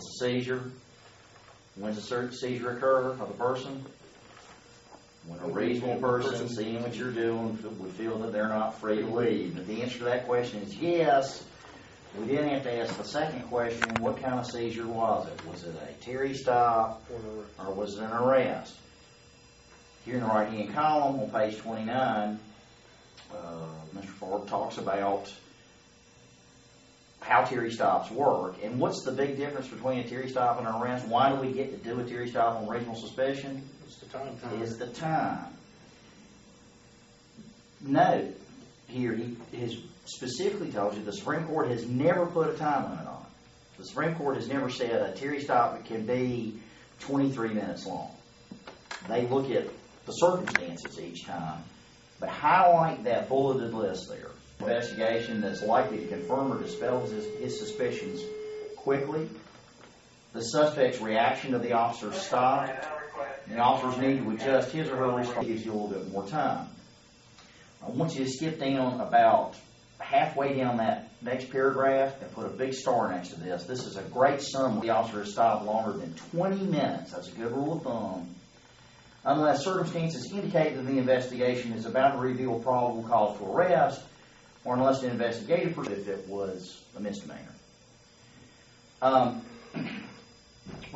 It's a seizure. When's the seizure occur of a person? When a reasonable person, seeing what you're doing, would feel that they're not free to leave. But the answer to that question is yes. We then have to ask the second question, what kind of seizure was it? Was it a Terry stop or was it an arrest? Here in the right-hand column on page 29, Mr. Ford talks about how Terry stops work. And what's the big difference between a Terry stop and an arrest? Why do we get to do a Terry stop on reasonable suspicion? It's the time. Is the time. Note, here he has specifically told you the Supreme Court has never put a time limit on it. The Supreme Court has never said a Terry stop can be 23 minutes long. They look at the circumstances each time, but highlight that bulleted list there. Investigation that's likely to confirm or dispel his suspicions quickly. The suspect's reaction to the officer's stop. The officers need to adjust his or her response. Gives you a little bit more time. I want you to skip down about halfway down that next paragraph and put a big star next to this. This is a great summary. The officer has stopped longer than 20 minutes. That's a good rule of thumb. Unless circumstances indicate that the investigation is about to reveal probable cause to arrest, or unless the investigative if it was a misdemeanor. One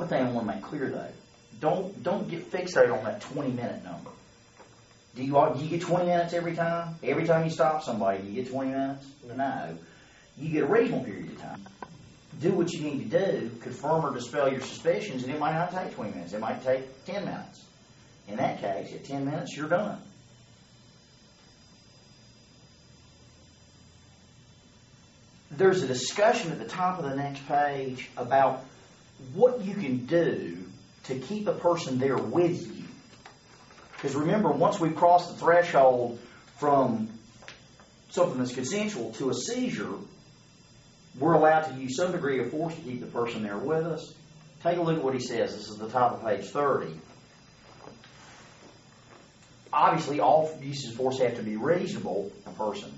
thing I want to make clear though, don't get fixated on that 20-minute number. Do you get 20 minutes every time? Every time you stop somebody, do you get 20 minutes? No. You get a reasonable period of time. Do what you need to do, confirm or dispel your suspicions, and it might not take 20 minutes. It might take 10 minutes. In that case, at 10 minutes, you're done. There's a discussion at the top of the next page about what you can do to keep a person there with you. Because remember, once we cross the threshold from something that's consensual to a seizure, we're allowed to use some degree of force to keep the person there with us. Take a look at what he says. This is the top of page 30. Obviously, all uses of force have to be reasonable to a person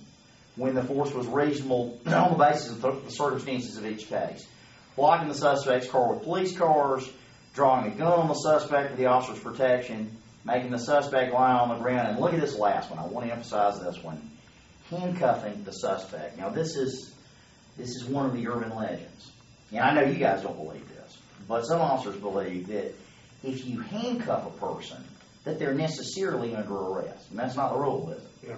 when the force was reasonable on the basis of the circumstances of each case. Blocking the suspect's car with police cars, drawing a gun on the suspect for the officer's protection, making the suspect lie on the ground, and look at this last one. I want to emphasize this one. Handcuffing the suspect. Now, this is one of the urban legends. And I know you guys don't believe this, but some officers believe that if you handcuff a person, that they're necessarily under arrest. And that's not the rule, is it? Yeah.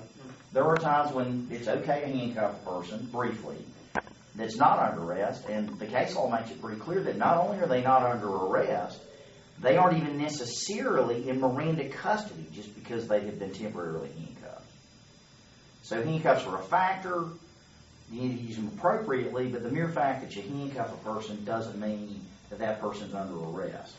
There are times when it's okay to handcuff a person, briefly, that's not under arrest, and the case law makes it pretty clear that not only are they not under arrest, they aren't even necessarily in Miranda custody just because they have been temporarily handcuffed. So handcuffs are a factor. You need to use them appropriately, but the mere fact that you handcuff a person doesn't mean that that person's under arrest.